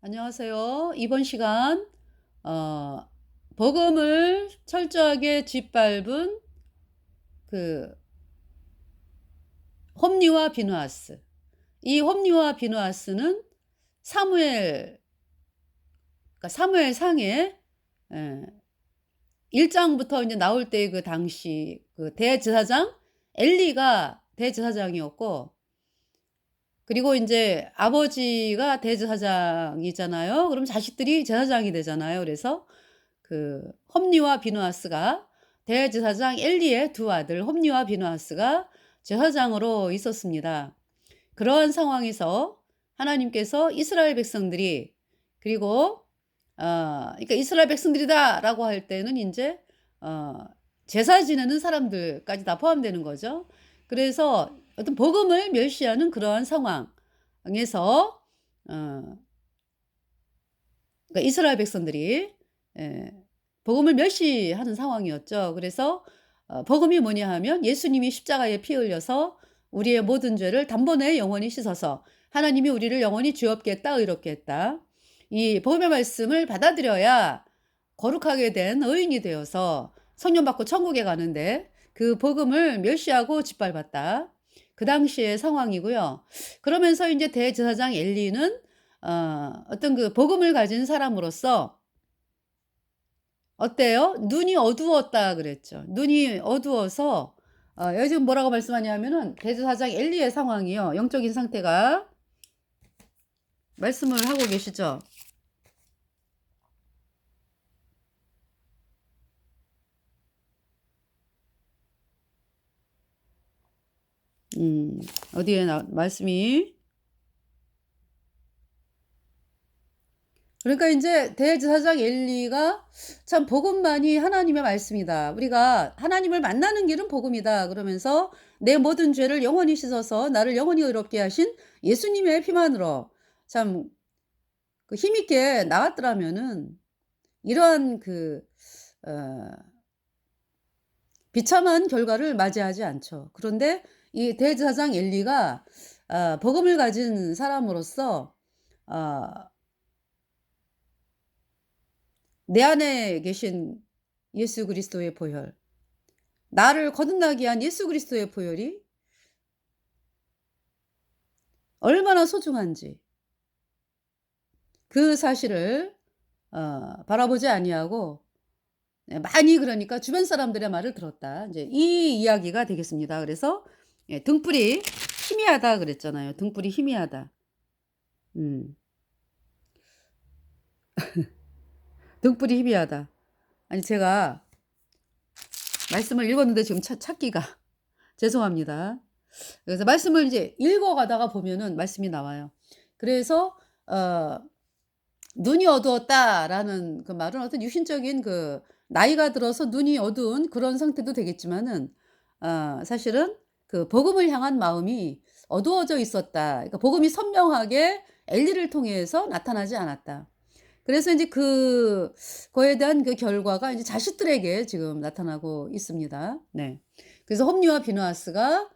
안녕하세요. 이번 시간 어 복음을 철저하게 짓밟은 그 홈리와 비누아스. 이 홈리와 비누아스는 사무엘 그러니까 사무엘상에 예 1 장부터 이제 나올 때 그 당시 그 대제사장 엘리가 대제사장이었고, 그리고 인제 아버지가 대제사장이잖아요. 그럼 자식들이 제사장이 되잖아요. 그래서 그 홈리와 비누아스가 대제사장 엘리의 두 아들 홈리와 비누아스가 제사장으로 있었습니다. 그러한 상황에서 하나님께서 이스라엘 백성들이, 그리고 그러니까 이스라엘 백성들이다라고 할 때는 인제 어 제사 지내는 사람들까지 다 포함되는 거죠. 그래서 어떤 복음을 멸시하는 그러한 상황에서 그러니까 이스라엘 백성들이 예 복음을 멸시하는 상황이었죠. 그래서 복음이 뭐냐 하면 예수님이 십자가에 피 흘려서 우리의 모든 죄를 단번에 영원히 씻어서 하나님이 우리를 영원히 죄 없게 했다, 의롭게 했다. 이 복음의 말씀을 받아들여야 거룩하게 된 의인이 되어서 성령 받고 천국에 가는데, 그 복음을 멸시하고 짓밟았다. 그 당시의 상황이고요. 그러면서 인제 대제사장 엘리는 어떤 그 복음을 가진 사람으로서 어때요? "눈이 어두웠다." 그랬죠. 눈이 어두워서 여기 지금 뭐라고 말씀하냐면은 대제사장 엘리의 상황이요. 영적인 상태가 말씀을 하고 계시죠. 음 어디에 나 말씀이, 그러니까 인제 대제사장 엘리가 참 "복음만이 하나님의 말씀이다. 우리가 하나님을 만나는 길은 복음이다." 그러면서 "내 모든 죄를 영원히 씻어서 나를 영원히 의롭게 하신 예수님의 피만으로" 참 그 힘있게 나왔더라면은 이러한 그 어 비참한 결과를 맞이하지 않죠. 그런데 이 대제사장 엘리가 복음을 가진 사람으로서 아 내 안에 계신 예수 그리스도의 보혈, 나를 거듭나게 한 예수 그리스도의 보혈이 얼마나 소중한지 그 사실을 바라보지 아니하고 많이, 그러니까 주변 사람들의 말을 들었다. 이제 이 이야기가 되겠습니다. 그래서 등불이 희미하다 그랬잖아요. 등불이 희미하다. 음. 등불이 희미하다. 아니 제가 말씀을 읽었는데 지금 찾기가 죄송합니다. 그래서 말씀을 이제 읽어 가다가 보면은 말씀이 나와요. 그래서 어 "눈이 어두웠다."라는 그 말은 어떤 육신적인 그 나이가 들어서 눈이 어두운 그런 상태도 되겠지만은 사실은 그 복음을 향한 마음이 어두워져 있었다. 그러니까 복음이 선명하게 엘리를 통해서 나타나지 않았다. 그래서 인제 그거에 대한 그 결과가 이제 자식들에게 지금 나타나고 있습니다. 네. 그래서 홈리와 비누아스가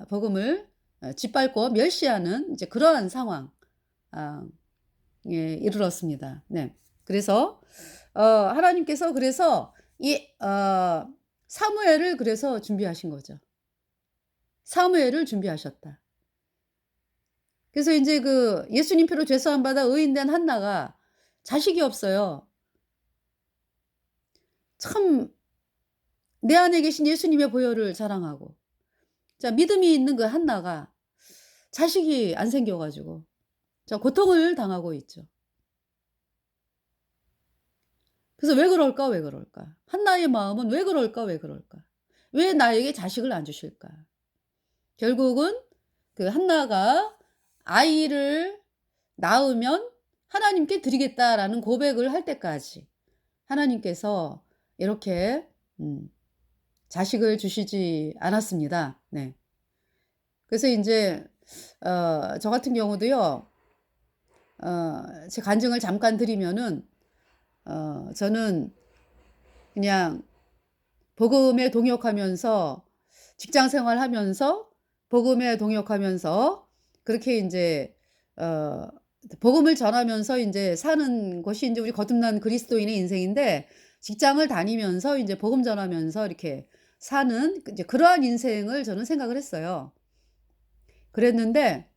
복음을 짓밟고 멸시하는 이제 그러한 상황 아 예 이르렀습니다. 네. 그래서 하나님께서 그래서 이 사무엘을 그래서 준비하신 거죠. 사무엘을 준비하셨다. 그래서 인제 그 예수님 피로 죄 사함 받아 의인 된 한나가 자식이 없어요. 참 내 안에 계신 예수님의 보혈을 자랑하고, 자 믿음이 있는 그 한나가 자식이 안 생겨 가지고 자 고통을 당하고 있죠. 그래서 '왜 그럴까, 왜 그럴까? 한나의 마음은 왜 그럴까, 왜 그럴까? 왜 나에게 자식을 안 주실까?' 결국은 그 한나가 아이를 낳으면 "하나님께 드리겠다."라는 고백을 할 때까지 하나님께서 이렇게 자식을 주시지 않았습니다. 네. 그래서 인제 저 같은 경우도요. 제 간증을 잠깐 드리면은 저는 그냥 복음에 동역하면서 직장 생활하면서 복음에 동역하면서 그렇게 인제 어 복음을 전하면서 인제 사는 것이 인제 우리 거듭난 그리스도인의 인생인데, 직장을 다니면서 인제 복음 전하면서 이렇게 사는 이제 그러한 인생을 저는 생각을 했어요. 그랬는데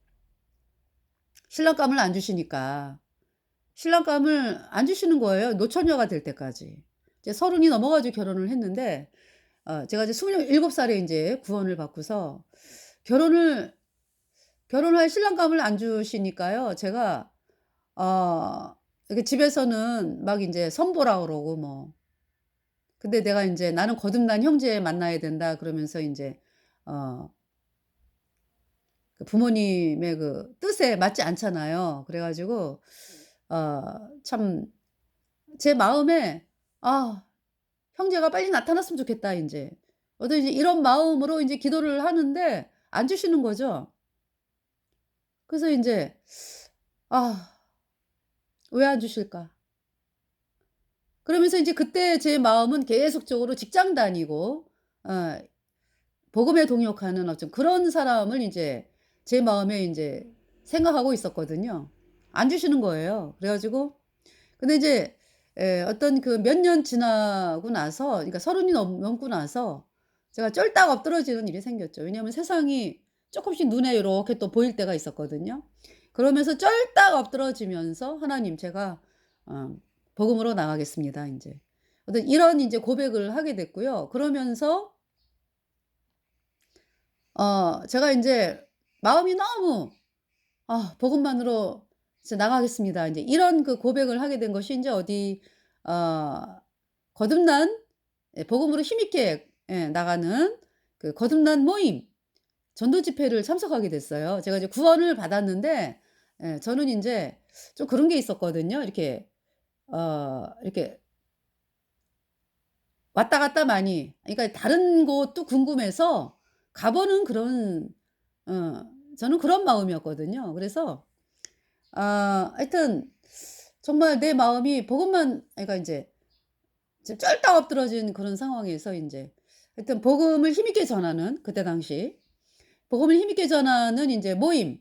신랑감을 안 주시니까. 신랑감을 안 주시는 거예요, 노처녀가 될 때까지. 이제 30이 넘어 가지고 결혼을 했는데, 제가 이제 27 살에 인제 구원을 받고서 결혼을 결혼할 신랑감을 안 주시니까요. 제가 이렇게 집에서는 막 인제 선보라 그러고 뭐, 근데 내가 인제 "나는 거듭난 형제 만나야 된다." 그러면서 인제 어 그 부모님의 그 뜻에 맞지 않잖아요. 그래 가지고 참 제 마음에 '아 형제가 빨리 나타났으면 좋겠다.' 인제. 어떤 이제 이런 마음으로 인제 기도를 하는데 안 주시는 거죠. 그래서 인제 '아 왜 안 주실까?' 그러면서 인제 그때 제 마음은 계속적으로 직장 다니고 어 복음에 동역하는 어떤 그런 사람을 인제 제 마음에 인제 생각하고 있었거든요. 안 주시는 거예요. 그래 가지고 근데 이제 어떤 그 몇 년 지나고 나서, 그러니까 30이 넘고 나서 제가 쫄딱 엎드러지는 일이 생겼죠. 왜냐하면 세상이 쪼끔씩 눈에 요렇게 또 보일 때가 있었거든요. 그러면서 쫄딱 엎드러지면서 "하나님 제가 어 복음으로 나가겠습니다." 인제. 어떤 이런 인제 고백을 하게 됐고요. 그러면서 제가 인제 마음이 너무 '아 복음만으로 진짜 나가겠습니다.' 인제 이런 그 고백을 하게 된 것이 인제 어디 어 거듭난, 복음으로 힘있게 나가는 그 거듭난 모임, 전도 집회를 참석하게 됐어요. 제가 이제 구원을 받았는데 저는 인제 좀 그런 게 있었거든요. 이렇게 왔다 갔다 많이, 그러니까 다른 곳도 궁금해서 가 보는 그런 어 저는 그런 마음이었거든요. 그래서 하여튼 정말 내 마음이 복음만, 그러니까 인제 지금 쫄딱 엎드러진 그런 상황에서 인제 하여튼 복음을 힘있게 전하는, 그때 당시 복음을 힘있게 전하는 인제 모임을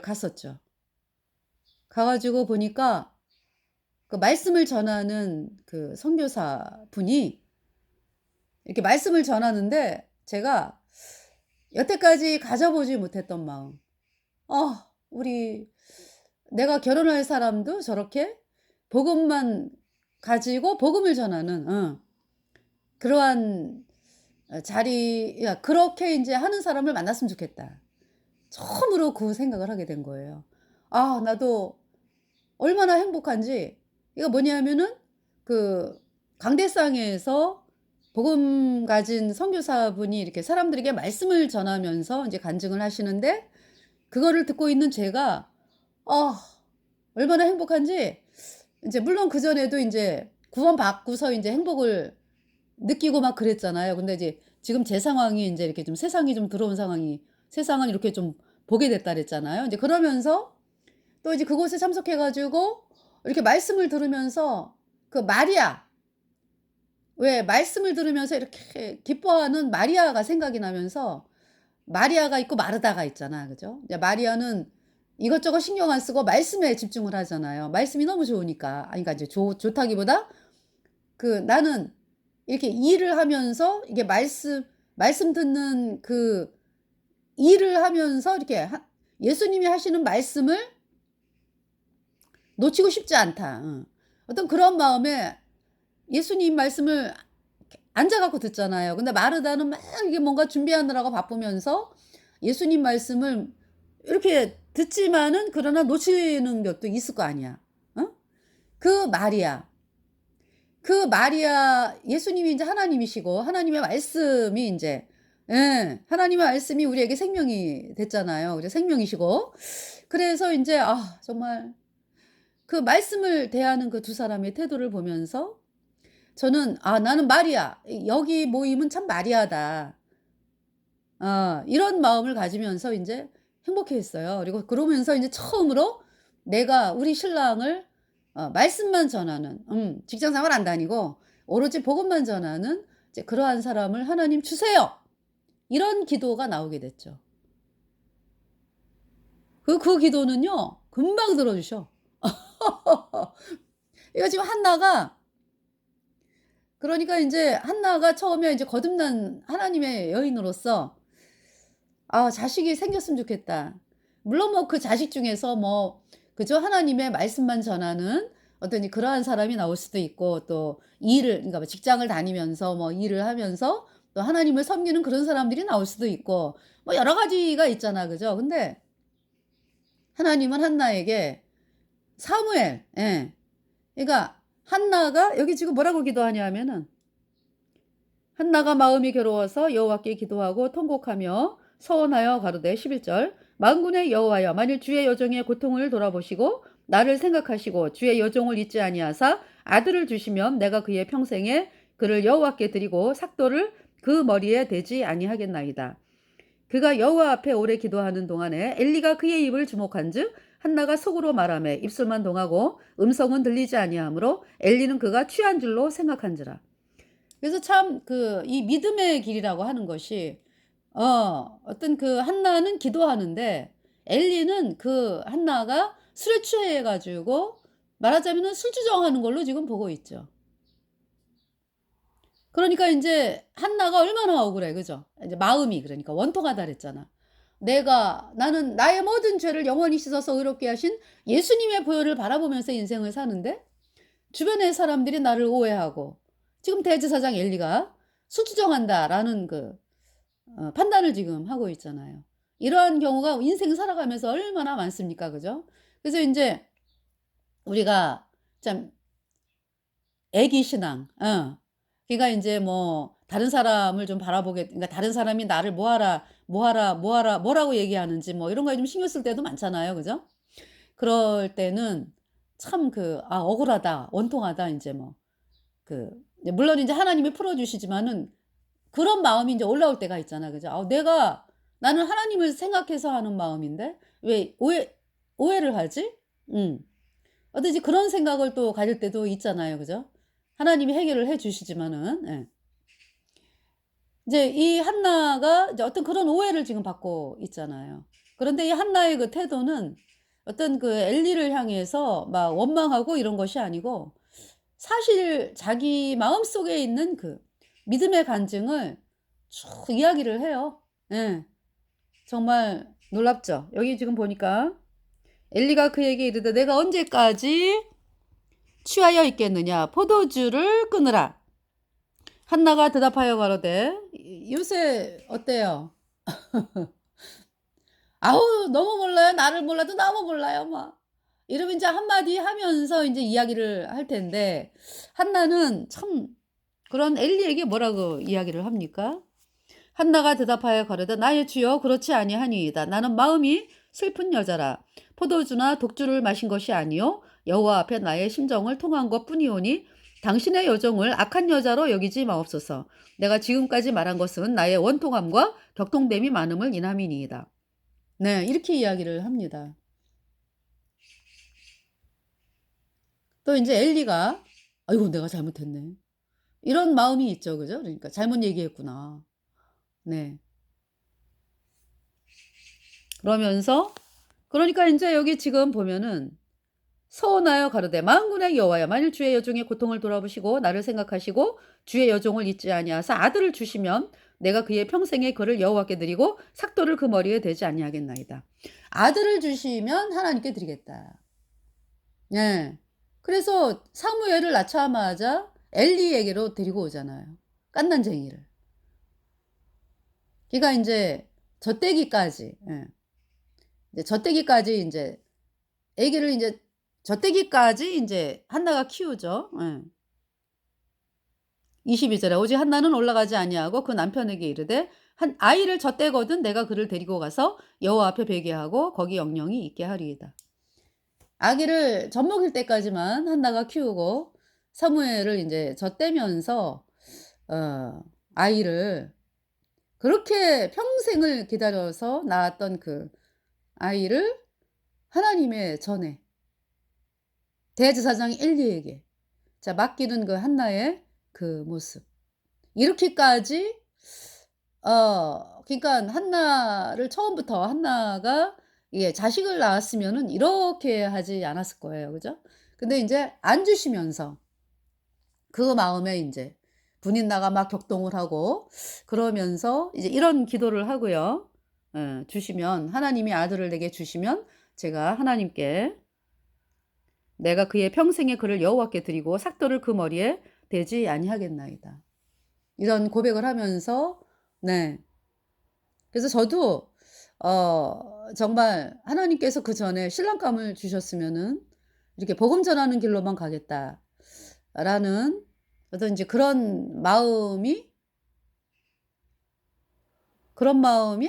갔었죠. 가 가지고 보니까 그 말씀을 전하는 그 선교사분이 이렇게 말씀을 전하는데, 제가 여태까지 가져보지 못했던 마음. '우리 내가 결혼할 사람도 저렇게 복음만 가지고 복음을 전하는 그러한 자리야, 그렇게 인제 하는 사람을 만났으면 좋겠다.' 처음으로 그 생각을 하게 된 거예요. 나도 얼마나 행복한지. 이거 뭐냐면은 그 강대상에서 복음 가진 선교사분이 이렇게 사람들에게 말씀을 전하면서 인제 간증을 하시는데, 그거를 듣고 있는 제가 아 얼마나 행복한지. 인제 물론 그전에도 인제 구원받고서 인제 행복을 느끼고 막 그랬잖아요. 근데 이제 지금 제 상황이 인제 이렇게 좀 세상이 좀 들어온 상황이, 세상을 이렇게 좀 보게 됐다 그랬잖아요. 인제 그러면서 또 이제 그곳에 참석해 가지고 이렇게 말씀을 들으면서 그 마리아, 왜 말씀을 들으면서 이렇게 기뻐하는 마리아가 생각이 나면서, 마리아가 있고 마르다가 있잖아. 그죠? 이제 마리아는 이것저것 신경 안 쓰고 말씀에 집중을 하잖아요. 말씀이 너무 좋으니까. 아니 그러니까 이제 좋다기보다 그 나는 이렇게 일을 하면서 이게 말씀 듣는 그 일을 하면서 이렇게 예수님이 하시는 말씀을 놓치고 싶지 않다. 어떤 그런 마음에 예수님 말씀을 앉아 갖고 듣잖아요. 근데 마르다는 막 이게 뭔가 준비하느라고 바쁘면서 예수님 말씀을 이렇게 듣지만은 그러나 놓치는 것도 있을 거 아니야. 어? 그 마리아. 그 마리아, 예수님이 인제 하나님이시고 하나님의 말씀이 인제 하나님의 말씀이 우리에게 생명이 됐잖아요. 그래서 생명이시고. 그래서 인제 정말 그 말씀을 대하는 그 두 사람의 태도를 보면서 저는 '아 나는 마리아. 여기 모임은 참 마리아다.' 이런 마음을 가지면서 인제 행복해했어요. 그리고 그러면서 인제 처음으로 내가 우리 신랑을 말씀만 전하는, 직장 생활 안 다니고 오로지 복음만 전하는 이제 '그러한 사람을 하나님 주세요.' 이런 기도가 나오게 됐죠. 그 기도는요, 금방 들어주셔. 이거 지금 한나가 그러니까 인제 한나가 처음에 이제 거듭난 하나님의 여인으로서 '아 자식이 생겼으면 좋겠다.' 물론 뭐 그 자식 중에서 뭐 그저 하나님의 말씀만 전하는 어떤 그러한 사람이 나올 수도 있고 또 일을 그러니까 뭐 직장을 다니면서 뭐 일을 하면서 또 하나님을 섬기는 그런 사람들이 나올 수도 있고 뭐 여러 가지가 있잖아. 그죠? 근데 하나님은 한나에게 사무엘 예. 그러니까 한나가 여기 지금 뭐라고 기도하냐 하면은 한나가 마음이 괴로워서 여호와께 기도하고 통곡하며 서원하여 가로되 11절 만군의 여호와여 만일 주의 여종의 고통을 돌아보시고 나를 생각하시고 주의 여종을 잊지 아니하사 아들을 주시면 내가 그의 평생에 그를 여호와께 드리고 삭도를 그 머리에 대지 아니하겠나이다. 그가 여호와 앞에 오래 기도하는 동안에 엘리가 그의 입을 주목한즉 한나가 속으로 말하며 입술만 동하고 음성은 들리지 아니하므로 엘리는 그가 취한 줄로 생각한지라. 그래서 참 이 믿음의 길이라고 하는 것이 어떤 그 한나는 기도하는데 엘리는 그 한나가 술에 취해 가지고 말하자면은 술주정하는 걸로 지금 보고 있죠. 그러니까 인제 한나가 얼마나 억울해. 그죠? 이제 마음이 그러니까 원통하다 그랬잖아. 나는 나의 모든 죄를 영원히 씻어서 의롭게 하신 예수님의 보혈을 바라보면서 인생을 사는데 주변의 사람들이 나를 오해하고 지금 대제사장 엘리가 "수치정한다."라는 판단을 지금 하고 있잖아요. 이러한 경우가 인생 살아가면서 얼마나 많습니까? 그죠? 그래서 인제 우리가 참 애기 신앙 그러니까 인제 뭐 다른 사람을 좀 바라보게 그러니까 다른 사람이 나를 뭐라고 얘기하는지 뭐 이런 거에 좀 신경 쓸 때도 많잖아요. 그죠? 그럴 때는 참 '아 억울하다. 원통하다.' 인제 뭐 이제 물론 인제 하나님이 풀어 주시지만은 그런 마음이 인제 올라올 때가 있잖아. 그죠? '나는 하나님을 생각해서 하는 마음인데 왜 오해를 하지?' 음. 어떠지 그런 생각을 또 가질 때도 있잖아요. 그죠? 하나님이 해결을 해 주시지만은 예. 이제 이 한나가 이제 어떤 그런 오해를 지금 받고 있잖아요. 그런데 이 한나의 그 태도는 어떤 엘리를 향해서 막 원망하고 이런 것이 아니고 사실 자기 마음속에 있는 믿음의 간증을 쭉 이야기를 해요. 예. 정말 놀랍죠. 여기 지금 보니까 엘리가 그에게 이르되 "내가 언제까지 취하여 있겠느냐 포도주를 끊으라." 한나가 대답하여 가로되 요새 어때요? "아우 너무 몰라요. 나를 몰라도 너무 몰라요." 막 이러면 인제 한마디 하면서 인제 이야기를 할 텐데 한나는 참 그런 엘리에게 뭐라고 이야기를 합니까? 한나가 대답하여 가로되 나의 주여 그렇지 아니하니이다. 나는 마음이 슬픈 여자라. 포도주나 독주를 마신 것이 아니요 여호와 앞에 나의 심정을 통한 것뿐이오니 당신의 여종을 악한 여자로 여기지 마옵소서. 내가 지금까지 말한 것은 나의 원통함과 격통됨이 많음을 인함이니이다. 네, 이렇게 이야기를 합니다. 또 이제 엘리가 아이고 내가 잘못했네. 이런 마음이 있죠. 그죠? 그러니까 잘못 얘기했구나. 네. 그러면서 그러니까 인제 여기 지금 보면은 서원하여 가로되 만군의 여호와여 만일 주의 여종의 고통을 돌아보시고 나를 생각하시고 주의 여종을 잊지 아니하사 아들을 주시면 내가 그의 평생에 그를 여호와께 드리고 삭도를 그 머리에 대지 아니하겠나이다. 아들을 주시면 하나님께 드리겠다. 예. 그래서 사무엘을 낳자마자 엘리에게로 데리고 오잖아요, 갓난쟁이를. 그러니까 인제 젖대기까지 이제 젖대기까지 인제 아기를 인제 젖대기까지 인제 한나가 키우죠. 예. 22 절에 오직 한나는 올라가지 아니하고 그 남편에게 이르되 한 아이를 젖대거든 내가 그를 데리고 가서 여호와 앞에 베게 하고 거기 영영이 있게 하리이다. 아기를 젖먹일 때까지만 한나가 키우고 사무엘을 인제 젖대면서 아이를 그렇게 평생을 기다려서 낳았던 아이를 하나님의 전에 대제사장 엘리에게 맡기는 한나의 모습. 이렇게까지 그러니까 한나를 처음부터 한나가 예, 자식을 낳았으면은 이렇게 하지 않았을 거예요. 그죠? 근데 인제 안 주시면서 그 마음에 인제 분인나가 막 격동을 하고 그러면서 이제 이런 기도를 하고요. 예, 주시면 하나님이 아들을 내게 주시면 제가 하나님께 "내가 그의 평생의 그를 여호와께 드리고 삭도를 그 머리에 대지 아니하겠나이다." 이런 고백을 하면서 네. 그래서 저도 정말 하나님께서 그전에 신랑감을 주셨으면은 이렇게 '복음 전하는 길로만 가겠다.'라는 어떤 인제 그런 마음이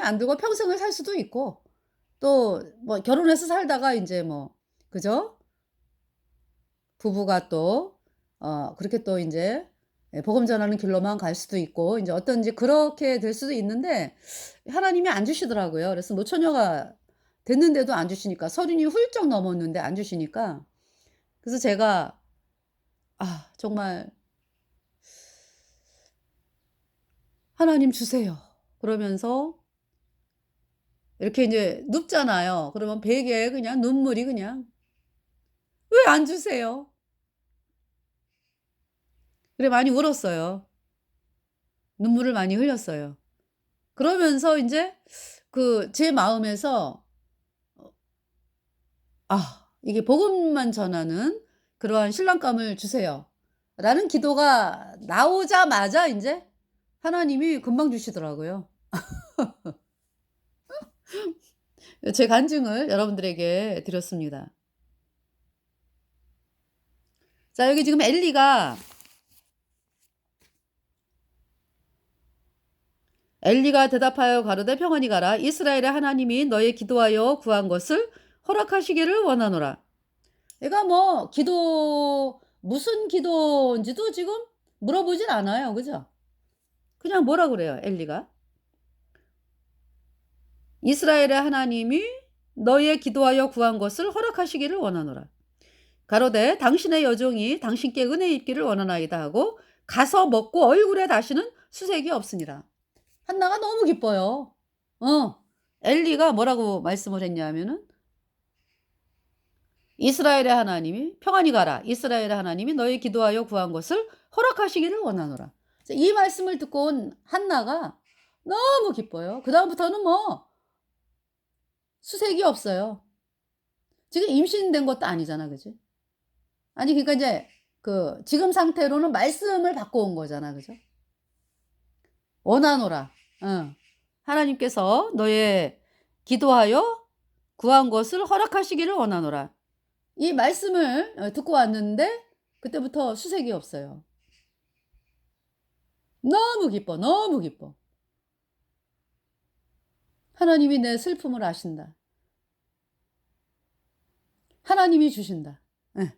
안 들고 평생을 살 수도 있고 또 뭐 결혼해서 살다가 인제 뭐 그죠? 부부가 또 그렇게 또 인제 예, 복음 전하는 길로만 갈 수도 있고 인제 어떤지 그렇게 될 수도 있는데 하나님이 안 주시더라고요. 그래서 노처녀가 됐는데도 안 주시니까 서른이 훌쩍 넘었는데 안 주시니까 그래서 제가 정말 "하나님 주세요." 그러면서 이렇게 인제 눕잖아요. 그러면 베개에 그냥 눈물이 그냥 "왜 안 주세요?" 그래 많이 울었어요. 눈물을 많이 흘렸어요. 그러면서 인제 제 마음에서 이게 복음만 전하는 그러한 신랑감을 주세요.'라는 기도가 나오자마자 인제 하나님이 금방 주시더라고요. 제 간증을 여러분들에게 드렸습니다. 자, 여기 지금 엘리가 대답하여 가로되 평안히 가라. 이스라엘의 하나님이 너의 기도하여 구한 것을 허락하시기를 원하노라. 얘가 뭐 무슨 기도인지도 지금 물어보질 않아요. 그죠? 그냥 뭐라 그래요, 엘리가? 이스라엘의 하나님이 너의 기도하여 구한 것을 허락하시기를 원하노라. 가로되 당신의 여종이 당신께 은혜 입기를 원하나이다 하고 가서 먹고 얼굴에 다시는 수색이 없으니라. 한나가 너무 기뻐요. 엘리가 뭐라고 말씀을 했냐면은 이스라엘의 하나님이 평안히 가라. 이스라엘의 하나님이 너희 기도하여 구한 것을 허락하시기를 원하노라. 이 말씀을 듣고 온 한나가 너무 기뻐요. 그다음부터는 뭐 수색이 없어요. 지금 임신된 것도 아니잖아. 그지? 아니 그러니까 이제 지금 상태로는 말씀을 받고 온 거잖아. 그죠? 원하노라. 어. 하나님께서 너의 기도하여 구한 것을 허락하시기를 원하노라. 이 말씀을 듣고 왔는데 그때부터 수색이 없어요. 너무 기뻐, 너무 기뻐. 하나님이 내 슬픔을 아신다. 하나님이 주신다. 예.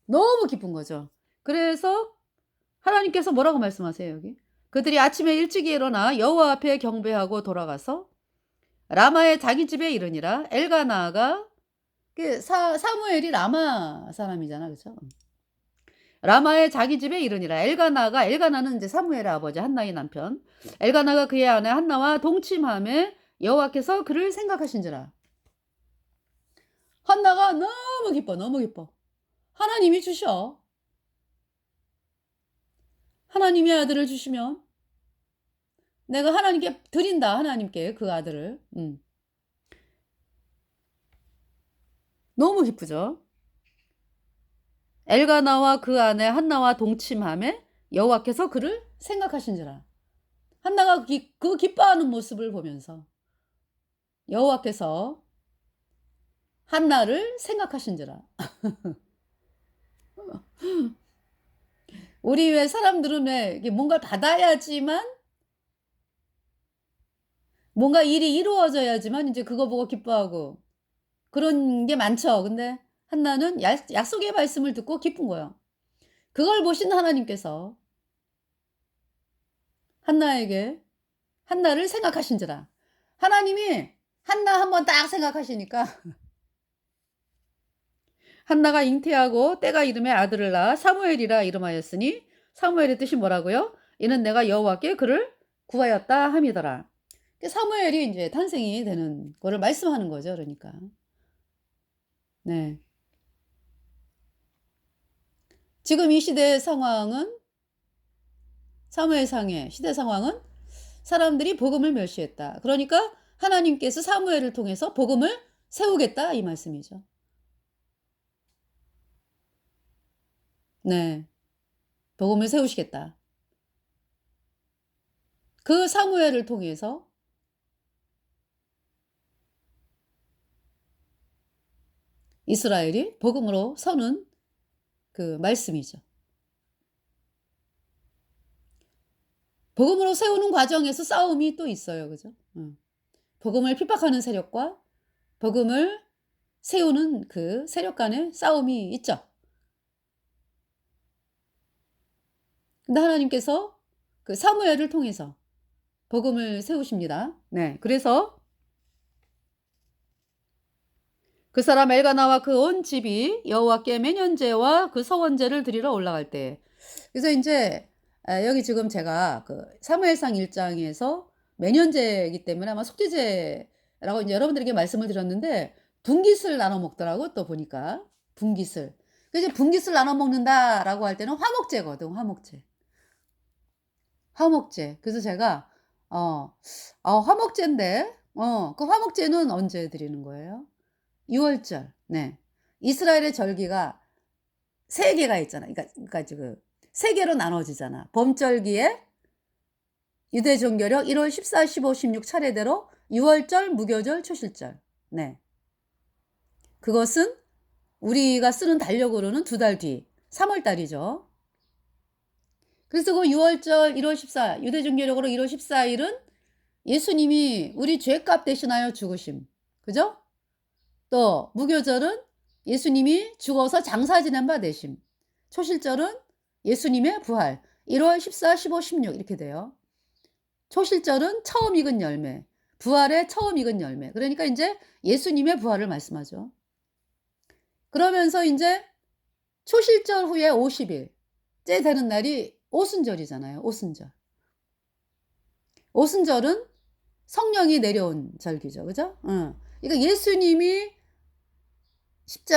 너무 기쁜 거죠. 그래서 하나님께서 뭐라고 말씀하세요, 여기? 그들이 아침에 일찍 일어나 여호와 앞에 경배하고 돌아가서 라마의 자기 집에 이르니라. 엘가나가 사무엘이 라마 사람이잖아. 그죠? 라마의 자기 집에 이르니라. 엘가나는 이제 사무엘의 아버지 한나의 남편. 엘가나가 그의 아내 한나와 동침함에 여호와께서 그를 생각하신지라. 한나가 너무 기뻐, 너무 기뻐. 하나님이 주셔. 하나님이 아들을 주시면 내가 하나님께 드린다. 하나님께 그 아들을. 너무 기쁘죠. 엘가나와 그 아내 한나와 동침함에 여호와께서 그를 생각하신지라. 한나가 그 기뻐하는 모습을 보면서 여호와께서 한나를 생각하신지라. 우리 왜 사람들은 왜 이게 뭔가를 받아야지만 뭔가 일이 이루어져야지만 이제 그거 보고 기뻐하고 그런 게 많죠. 근데 한나는 약속의 말씀을 듣고 기쁜 거예요. 그걸 보신 하나님께서 한나를 생각하신지라. 하나님이 한나 한번 딱 생각하시니까 한나가 잉태하고 때가 이름에 아들을 낳아 사무엘이라 이름하였으니 사무엘의 뜻이 뭐라고요? 이는 내가 여호와께 그를 구하였다 함이더라. 사무엘이 이제 탄생이 되는 거를 말씀하는 거죠. 그러니까. 네. 지금 이 시대의 상황은 사무엘상의 시대 상황은 사람들이 복음을 멸시했다. 그러니까 하나님께서 사무엘을 통해서 복음을 세우겠다 이 말씀이죠. 네. 복음을 세우시겠다. 그 사무엘을 통해서 이스라엘이 복음으로 서는 그 말씀이죠. 복음으로 세우는 과정에서 싸움이 또 있어요. 그죠? 복음을 핍박하는 세력과 복음을 세우는 그 세력 간의 싸움이 있죠. 근데 하나님께서 그 사무엘을 통해서 복음을 세우십니다. 네. 그래서 그 사람 엘가나와 그 온 집이 여호와께 매년제와 그 서원제를 드리러 올라갈 때. 그래서 이제 여기 지금 제가 그 사무엘상 1장에서 매년제이기 때문에 아마 속죄제라고 이제 여러분들에게 말씀을 드렸는데 분깃을 나눠 먹더라고 또 보니까 분깃을. 그래서 분깃을 나눠 먹는다라고 할 때는 화목제거든, 화목제. 화목제. 그래서 제가 화목제인데 그 화목제는 언제 드리는 거예요? 유월절. 네. 이스라엘의 절기가 세 개가 있잖아. 그러니까 지금 세 개로 나눠지잖아. 범절기에 유대 종교력 1월 14, 15, 16 차례대로 유월절, 무교절, 초실절. 네. 그것은 우리가 쓰는 달력으로는 2달 뒤, 3월 달이죠. 그래서 그 유월절 1월 14, 유대 종교력으로 1월 14일은 예수님이 우리 죄값 대신하여 죽으심. 그죠? 또 무교절은 예수님이 죽어서 장사 지낸 바 되심. 초실절은 예수님의 부활. 1월 14, 15, 16 이렇게 돼요. 초실절은 처음 익은 열매. 부활의 처음 익은 열매. 그러니까 이제 예수님의 부활을 말씀하죠. 그러면서 이제 초실절 후에 50일째 되는 날이 오순절이잖아요. 오순절. 오순절은 성령이 내려온 절기죠. 그죠? 그러니까 예수님이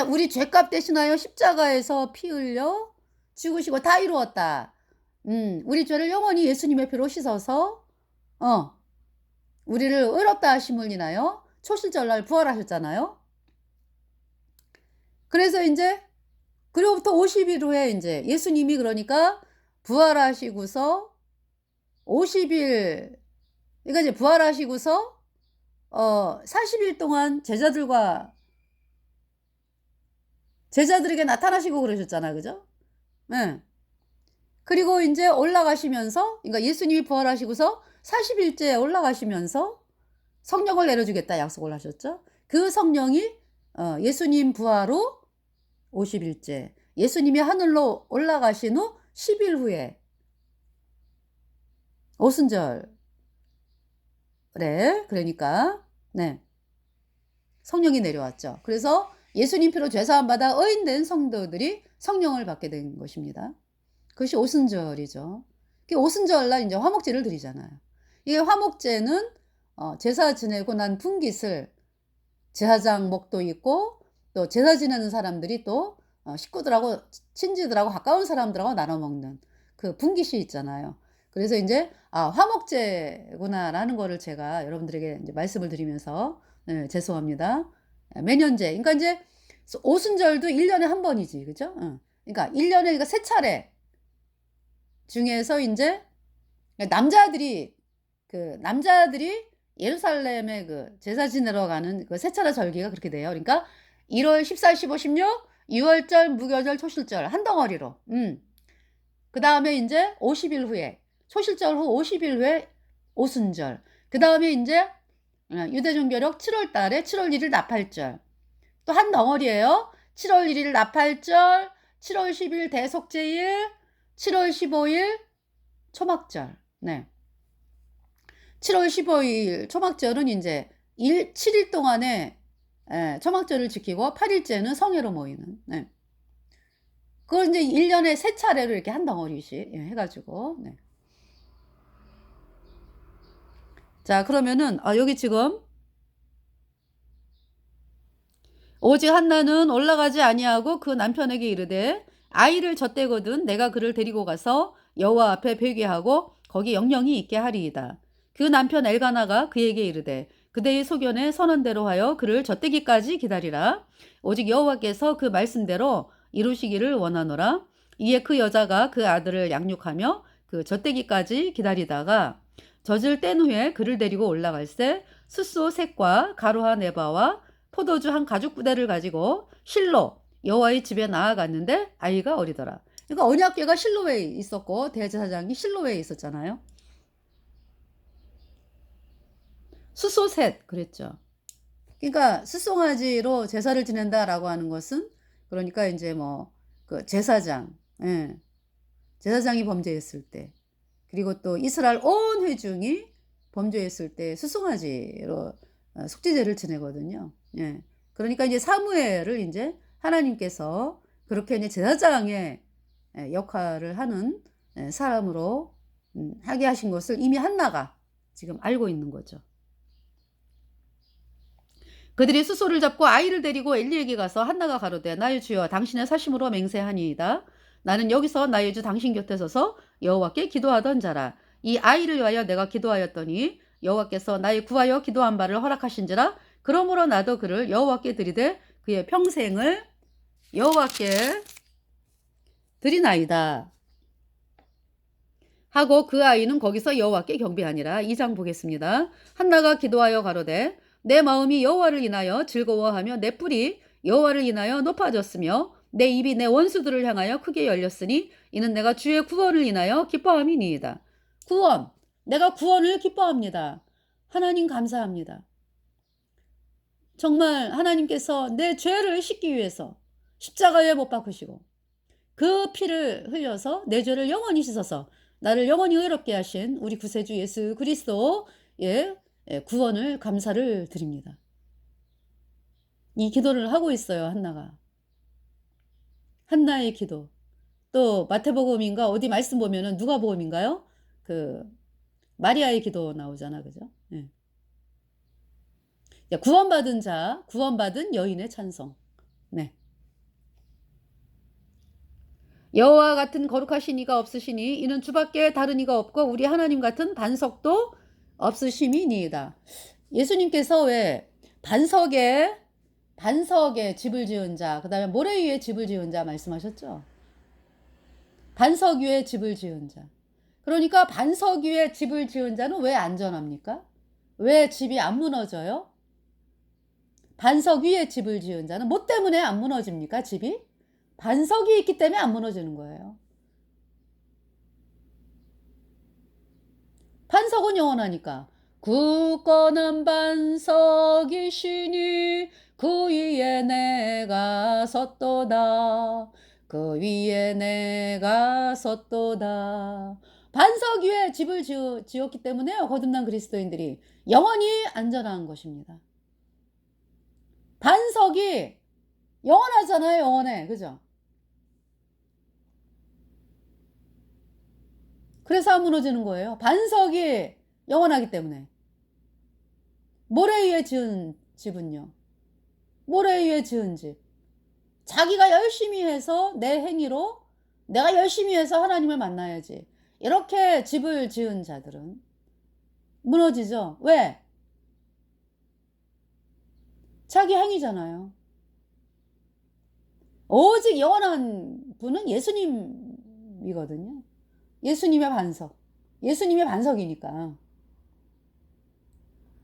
우리 죄값 대신하여 십자가에서 피 흘려 죽으시고 다 이루었다. 우리 죄를 영원히 예수님의 피로 씻어서 우리를 의롭다 하심을 인하여 초실절날 부활하셨잖아요. 그래서 이제 그리고부터 50일 후에 이제 예수님이 그러니까 부활하시고서 50일 그러니까 이제 부활하시고서 40일 동안 제자들에게 나타나시고 그러셨잖아. 그죠? 네. 그리고 이제 올라가시면서 그러니까 예수님이 부활하시고서 40일째 올라가시면서 성령을 내려주겠다 약속을 하셨죠. 그 성령이 예수님 부활 후 50일째 예수님이 하늘로 올라가신 후 10일 후에 오순절에 그러니까 네. 성령이 내려왔죠. 그래서 예수님 피로 죄사함 받아 의인된 성도들이 성령을 받게 된 것입니다. 그것이 오순절이죠. 오순절날 이제 화목제를 드리잖아요. 이게 화목제는 제사 지내고 난 분깃을 제사장 목도 있고 또 제사 지내는 사람들이 또 식구들하고 친지들하고 가까운 사람들하고 나눠 먹는 그 분깃이 있잖아요. 그래서 이제 화목제구나라는 거를 제가 여러분들에게 이제 말씀을 드리면서 네, 죄송합니다. 매년제. 그러니까 이제 오순절도 1년에 한 번이지. 그죠? 그러니까 1년에 그러니까 3차례 중에서 이제 남자들이 예루살렘에 그 제사 지내러 가는 그 세차례 절기가 그렇게 돼요. 그러니까 1월 14, 15, 16 유월절, 무교절, 초실절 한 덩어리로. 그 다음에 이제 50일 후에 초실절 후 50일 후에 오순절. 그 다음에 이제 유대종교력 7월 달에 7월 1일 나팔절. 또 한 덩어리예요. 7월 1일 나팔절, 7월 10일 대속제일, 7월 15일 초막절. 네. 7월 15일 초막절은 이제 7일 동안에 초막절을 지키고 8일째는 성회로 모이는. 네. 그걸 이제 1년에 3차례로 이렇게 한 덩어리씩 해가지고. 네. 자, 그러면은 여기 지금 오직 한나는 올라가지 아니하고 그 남편에게 이르되 아이를 젖대거든 내가 그를 데리고 가서 여호와 앞에 회개하고 거기 영영이 있게 하리이다. 그 남편 엘가나가 그에게 이르되 그대의 소견에 선언대로 하여 그를 젖대기까지 기다리라. 오직 여호와께서 그 말씀대로 이루시기를 원하노라. 이에 그 여자가 그 아들을 양육하며 그 젖대기까지 기다리다가 젖을 뗀 후에 그를 데리고 올라갈새 숫소 셋과 가루하 네바와 포도주 한 가죽 부대를 가지고 실로 여호와의 집에 나아갔는데 아이가 어리더라. 그러니까 언약궤가 실로에 있었고 대제사장이 실로에 있었잖아요. 숫소 셋 그랬죠. 그러니까 숫송아지로 제사를 지낸다라고 하는 것은 그러니까 이제 뭐 그 제사장, 예, 제사장이 범죄했을 때 그리고 또 이스라엘 온 회중이 범죄했을 때 숫송아지로 속죄제를 지내거든요. 예. 그러니까 이제 사무엘을 이제 하나님께서 그렇게 이제 제사장의 역할을 하는 사람으로 하게 하신 것을 이미 한나가 지금 알고 있는 거죠. 그들이 숫소를 잡고 아이를 데리고 엘리에게 가서 한나가 가로되 나의 주여 당신의 사심으로 맹세하니이다. 나는 여기서 나의 주 당신 곁에 서서 여호와께 기도하던 자라. 이 아이를 위하여 내가 기도하였더니 여호와께서 나의 구하여 기도한 바를 허락하신지라. 그러므로 나도 그를 여호와께 드리되 그의 평생을 여호와께 드리나이다. 하고 그 아이는 거기서 여호와께 경배하니라. 2장 보겠습니다. 한나가 기도하여 가로되 내 마음이 여호와를 인하여 즐거워하며 내 뿔이 여호와를 인하여 높아졌으며 내 입이 내 원수들을 향하여 크게 열렸으니 이는 내가 주의 구원을 인하여 기뻐함이니이다. 구원, 내가 구원을 기뻐합니다. 하나님 감사합니다. 정말 하나님께서 내 죄를 씻기 위해서 십자가에 못 박으시고 그 피를 흘려서 내 죄를 영원히 씻어서 나를 영원히 의롭게 하신 우리 구세주 예수 그리스도의 구원을 감사를 드립니다. 이 기도를 하고 있어요. 한나가. 한나의 기도. 또 마태복음인가 어디 말씀 보면은 누가복음인가요? 그 마리아의 기도 나오잖아. 그죠? 예. 구원받은 자, 구원받은 여인의 찬송. 네. 여호와 같은 거룩하신 이가 없으시니 이는 주밖에 다른 이가 없고 우리 하나님 같은 반석도 없으심이니이다. 예수님께서 왜 반석에 집을 지은 자, 그 다음에 모래 위에 집을 지은 자 말씀하셨죠? 반석 위에 집을 지은 자. 그러니까 반석 위에 집을 지은 자는 왜 안전합니까? 왜 집이 안 무너져요? 반석 위에 집을 지은 자는 뭐 때문에 안 무너집니까? 집이? 반석이 있기 때문에 안 무너지는 거예요. 반석은 영원하니까. 굳건한 반석이시니 그 위에 내가 섰도다. 그 위에 내가 섰도다. 반석 위에 집을 지었기 때문에요. 거듭난 그리스도인들이 영원히 안전한 것입니다. 반석이 영원하잖아요. 영원해. 그죠? 그래서 안 무너지는 거예요. 반석이 영원하기 때문에. 모래 위에 지은 집은요. 모래 위에 지은 집. 자기가 열심히 해서 내 행위로 내가 열심히 해서 하나님을 만나야지. 이렇게 집을 지은 자들은 무너지죠. 왜? 자기 행위잖아요. 오직 영원한 분은 예수님이거든요. 예수님의 반석. 예수님의 반석이니까.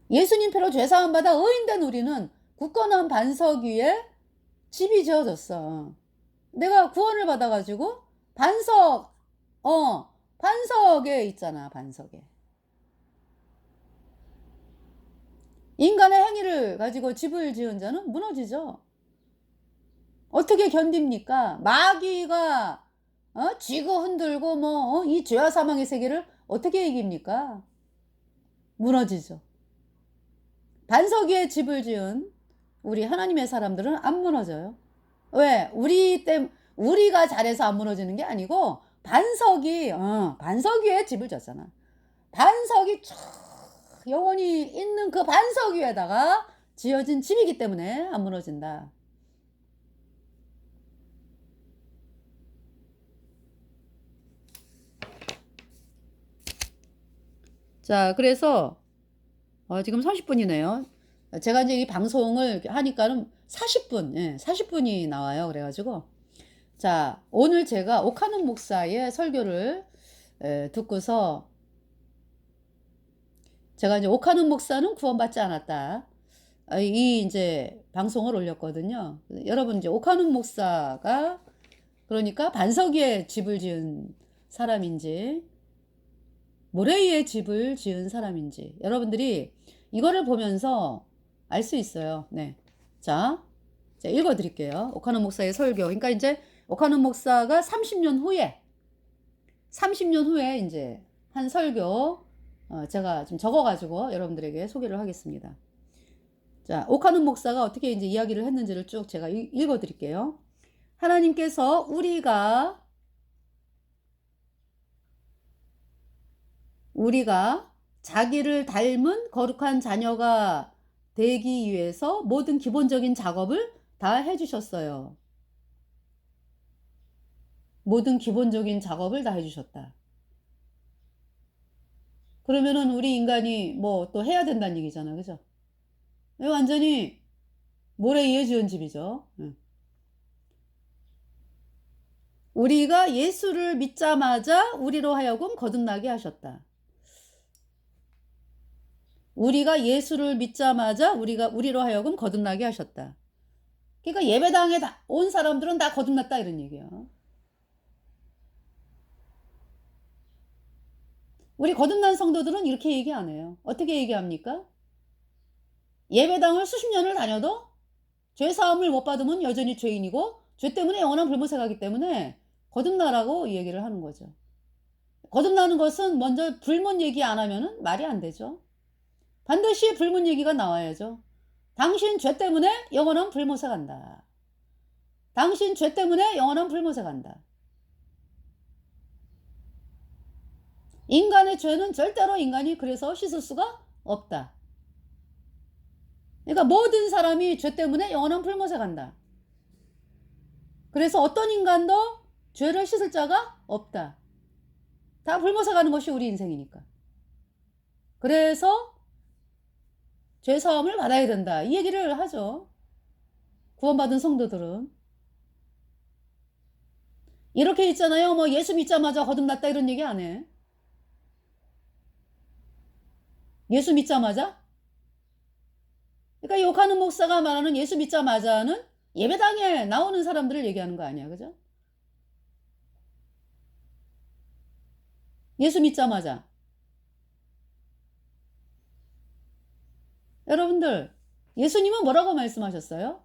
예수님 피로 죄사함 받아 의인된 우리는 굳건한 반석 위에 집이 지어졌어. 내가 구원을 받아가지고 반석에 있잖아. 반석에. 인간의 행위를 가지고 집을 지은 자는 무너지죠. 어떻게 견딥니까? 마귀가 쥐고 흔들고 이 죄와 사망의 세계를 어떻게 이깁니까? 무너지죠. 반석 위에 집을 지은 우리 하나님의 사람들은 안 무너져요. 왜? 우리가 잘해서 안 무너지는 게 아니고 반석 위에 집을 졌잖아. 반석이 쫙 영혼이 있는 그 반석 위에다가 지어진 집이기 때문에 안 무너진다. 자, 그래서 지금 30분이네요. 제가 이제 이 방송을 하니까는 40분, 예, 40분이 나와요. 그래가지고 자, 오늘 제가 오카는 목사의 설교를 듣고서 제가 이제 오카는 목사는 구원받지 않았다. 이 이제 방송을 올렸거든요. 여러분 이제 오카는 목사가 그러니까 반석 위에 집을 지은 사람인지 모래 위에 집을 지은 사람인지 여러분들이 이거를 보면서 알 수 있어요. 네. 자, 읽어 드릴게요. 오카는 목사의 설교. 그러니까 이제 오카는 목사가 30년 후에 이제 한 설교 제가 좀 적어가지고 여러분들에게 소개를 하겠습니다. 자, 오카는 목사가 어떻게 이제 이야기를 했는지를 쭉 제가 읽어 드릴게요. 하나님께서 우리가 자기를 닮은 거룩한 자녀가 되기 위해서 모든 기본적인 작업을 다 해주셨어요. 모든 기본적인 작업을 다 해주셨다. 그러면은 우리 인간이 뭐 또 해야 된다는 얘기잖아. 그죠? 완전히 모래 위에 지은 집이죠. 우리가 예수를 믿자마자 우리로 하여금 거듭나게 하셨다. 우리가 예수를 믿자마자 우리로 하여금 거듭나게 하셨다. 그러니까 예배당에 온 사람들은 다 거듭났다 이런 얘기예요. 우리 거듭난 성도들은 이렇게 얘기 안 해요. 어떻게 얘기합니까? 예배당을 수십 년을 다녀도 죄사함을 못 받으면 여전히 죄인이고 죄 때문에 영원한 불못에 가기 때문에 거듭나라고 얘기를 하는 거죠. 거듭나는 것은 먼저 불문 얘기 안 하면은 말이 안 되죠. 반드시 불문 얘기가 나와야죠. 당신 죄 때문에 영원한 불못에 간다. 당신 죄 때문에 영원한 불못에 간다. 인간의 죄는 절대로 인간이 그래서 씻을 수가 없다. 그러니까 모든 사람이 죄 때문에 영원한 불못에 간다. 그래서 어떤 인간도 죄를 씻을 자가 없다. 다 불못에 가는 것이 우리 인생이니까. 그래서 죄사함을 받아야 된다. 이 얘기를 하죠. 구원받은 성도들은. 이렇게 있잖아요. 뭐 예수 믿자마자 거듭났다 이런 얘기 안 해. 예수 믿자마자? 그러니까 욕하는 목사가 말하는 예수 믿자마자는 예배당에 나오는 사람들을 얘기하는 거 아니야. 그죠? 예수 믿자마자. 여러분들, 예수님은 뭐라고 말씀하셨어요?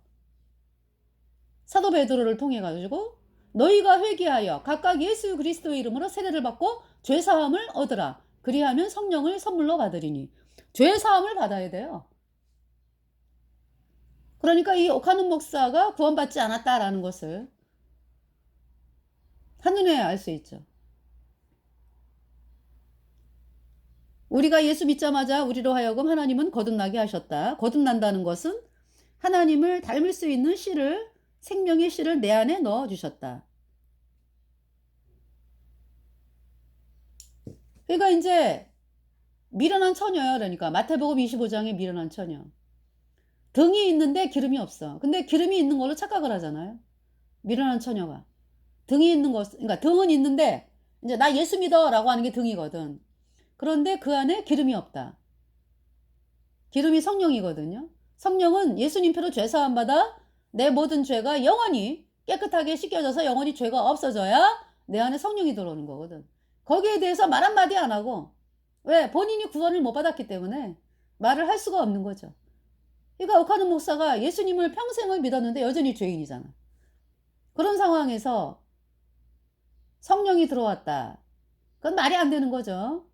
사도 베드로를 통해 가지고 너희가 회개하여 각각 예수 그리스도의 이름으로 세례를 받고 죄사함을 얻으라. 그리하면 성령을 선물로 받으리니. 죄사함을 받아야 돼요. 그러니까 이 오카는 목사가 구원받지 않았다라는 것을 한눈에 알 수 있죠. 우리가 예수 믿자마자 우리로 하여금 하나님은 거듭나게 하셨다. 거듭난다는 것은 하나님을 닮을 수 있는 씨를, 생명의 씨를 내 안에 넣어주셨다. 그러니까 이제 미련한 처녀요. 그러니까 마태복음 25장에 미련한 처녀. 등이 있는데 기름이 없어. 근데 기름이 있는 걸로 착각을 하잖아요. 미련한 처녀가. 등이 있는 것, 그러니까 등은 있는데 이제 나 예수 믿어라고 하는 게 등이거든. 그런데 그 안에 기름이 없다. 기름이 성령이거든요. 성령은 예수님 표로 죄사함 받아 내 모든 죄가 영원히 깨끗하게 씻겨져서 영원히 죄가 없어져야 내 안에 성령이 들어오는 거거든. 거기에 대해서 말 한마디 안 하고 왜? 본인이 구원을 못 받았기 때문에 말을 할 수가 없는 거죠. 그러니까 오카는 목사가 예수님을 평생을 믿었는데 여전히 죄인이잖아. 그런 상황에서 성령이 들어왔다. 그건 말이 안 되는 거죠.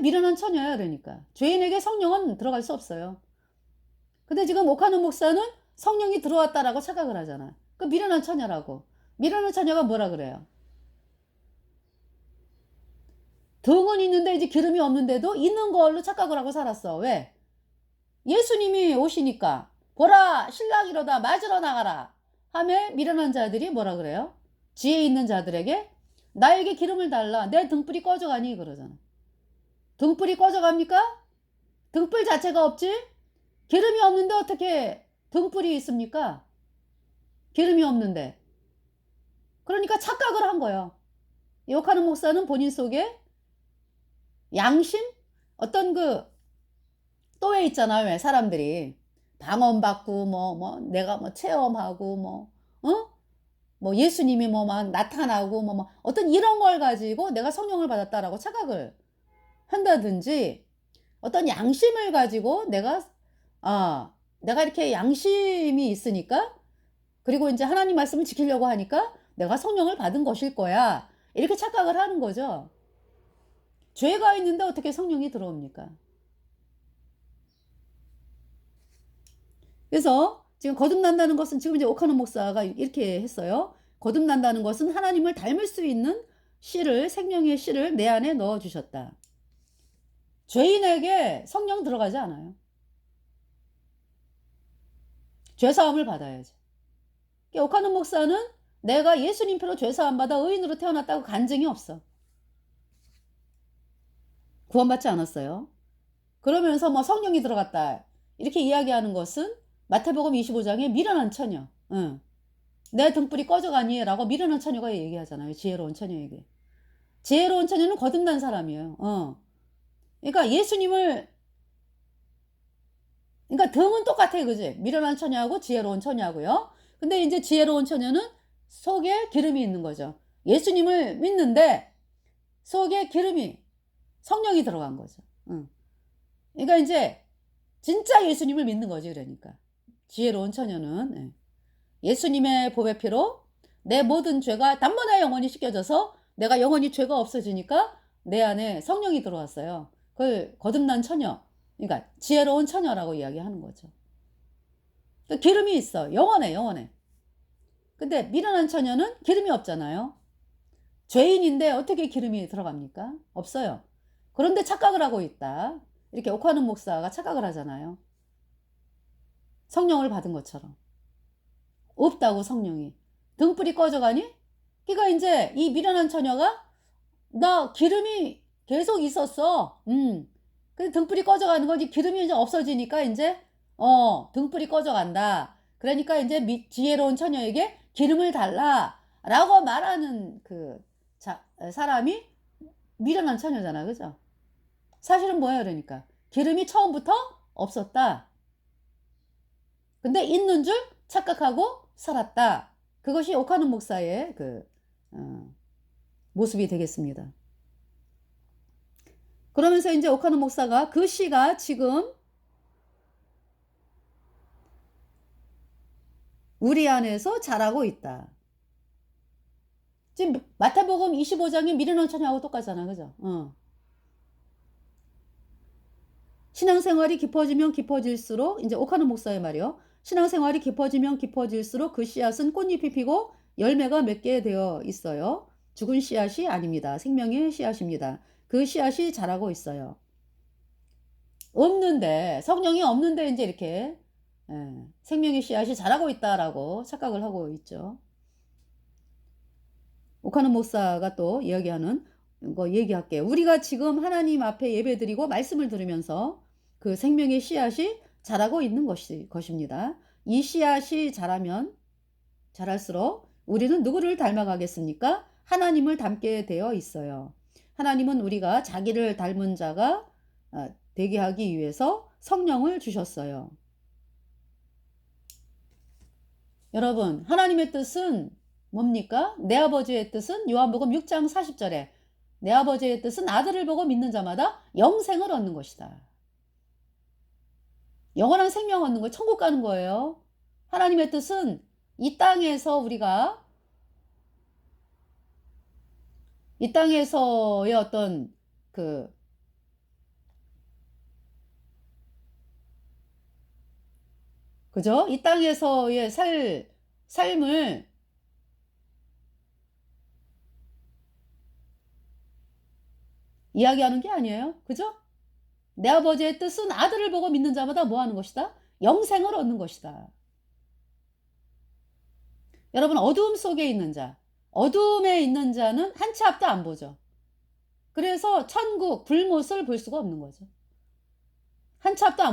미련한 처녀야. 그러니까 죄인에게 성령은 들어갈 수 없어요. 근데 지금 오카는 목사는 성령이 들어왔다라고 착각을 하잖아. 그 미련한 처녀라고. 미련한 처녀가 뭐라 그래요? 등은 있는데 이제 기름이 없는데도 있는 걸로 착각을 하고 살았어. 왜? 예수님이 오시니까 보라 신랑이로다 맞으러 나가라 하며 미련한 자들이 뭐라 그래요? 지혜 있는 자들에게 나에게 기름을 달라. 내 등불이 꺼져가니 그러잖아. 등불이 꺼져갑니까? 등불 자체가 없지? 기름이 없는데 어떻게 등불이 있습니까? 기름이 없는데. 그러니까 착각을 한 거예요. 욕하는 목사는 본인 속에 양심? 어떤 그 또에 있잖아요. 왜 사람들이 방언받고 내가 체험하고 뭐 예수님이 막 나타나고 뭐 어떤 이런 걸 가지고 내가 성령을 받았다라고 착각을 한다든지 어떤 양심을 가지고 내가 이렇게 양심이 있으니까 그리고 이제 하나님 말씀을 지키려고 하니까 내가 성령을 받은 것일 거야. 이렇게 착각을 하는 거죠. 죄가 있는데 어떻게 성령이 들어옵니까? 그래서 지금 거듭난다는 것은 지금 이제 오카노 목사가 이렇게 했어요. 거듭난다는 것은 하나님을 닮을 수 있는 생명의 씨를 내 안에 넣어주셨다. 죄인에게 성령 들어가지 않아요. 죄사함을 받아야지. 오카노 목사는 내가 예수님 표로 죄사함 받아 의인으로 태어났다고 간증이 없어. 구원받지 않았어요. 그러면서 성령이 들어갔다 이렇게 이야기하는 것은 마태복음 25장에 미련한 처녀, 내 등불이 꺼져가니 라고 미련한 처녀가 얘기하잖아요. 지혜로운 처녀에게. 지혜로운 처녀는 거듭난 사람이에요. 그러니까 그러니까 등은 똑같아요. 그지? 미련한 처녀하고 지혜로운 처녀하고요. 근데 이제 지혜로운 처녀는 속에 기름이 있는 거죠. 예수님을 믿는데 속에 성령이 들어간 거죠. 그러니까 이제 진짜 예수님을 믿는 거지. 그러니까 지혜로운 처녀는 예수님의 보배 피로 내 모든 죄가 단번에 영원히 씻겨져서 내가 영원히 죄가 없어지니까 내 안에 성령이 들어왔어요. 그걸 거듭난 처녀, 그러니까 지혜로운 처녀라고 이야기하는 거죠. 그러니까 기름이 있어. 영원해. 근데 미련한 처녀는 기름이 없잖아요. 죄인인데 어떻게 기름이 들어갑니까? 없어요. 그런데 착각을 하고 있다. 이렇게 옥하는 목사가 착각을 하잖아요. 성령을 받은 것처럼. 없다고 성령이. 등불이 꺼져가니? 그러니까 이제 이 미련한 처녀가 나 기름이 계속 있었어. 근데 등불이 꺼져가는 거지. 기름이 이제 없어지니까 이제 등불이 꺼져간다. 그러니까 이제 지혜로운 처녀에게 기름을 달라 라고 말하는 사람이 미련한 처녀잖아. 그죠? 사실은 뭐예요? 그러니까 기름이 처음부터 없었다. 근데 있는 줄 착각하고 살았다. 그것이 옥하는 목사의 모습이 되겠습니다. 그러면서 이제 옥하는 목사가 그 시가 지금 우리 안에서 자라고 있다. 지금 마태복음 25장이 미련한 처녀하고 똑같잖아. 그죠? 신앙생활이 깊어지면 깊어질수록 이제 옥하는 목사의 말이요. 신앙생활이 깊어지면 깊어질수록 그 씨앗은 꽃잎이 피고 열매가 맺게 되어 있어요. 죽은 씨앗이 아닙니다. 생명의 씨앗입니다. 그 씨앗이 자라고 있어요. 성령이 없는데 이제 이렇게 생명의 씨앗이 자라고 있다라고 착각을 하고 있죠. 옥하는 목사가 또 이야기하는 거 얘기할게요. 우리가 지금 하나님 앞에 예배드리고 말씀을 들으면서 그 생명의 씨앗이 자라고 있는 것입니다. 이 씨앗이 자랄수록 우리는 누구를 닮아가겠습니까? 하나님을 닮게 되어 있어요. 하나님은 우리가 자기를 닮은 자가 되게 하기 위해서 성령을 주셨어요. 여러분, 하나님의 뜻은 뭡니까? 내 아버지의 뜻은 요한복음 6장 40절에 내 아버지의 뜻은 아들을 보고 믿는 자마다 영생을 얻는 것이다. 영원한 생명 얻는 거예요. 천국 가는 거예요. 하나님의 뜻은 이 땅에서의 어떤 그죠? 이 땅에서의 삶을 이야기하는 게 아니에요. 그죠? 내 아버지의 뜻은 아들을 보고 믿는 자마다 뭐 하는 것이다? 영생을 얻는 것이다. 여러분, 어두움 속에 있는 자, 어두움에 있는 자는 한 치 앞도 안 보죠. 그래서 천국, 불못을 볼 수가 없는 거죠. 한 치 앞도 안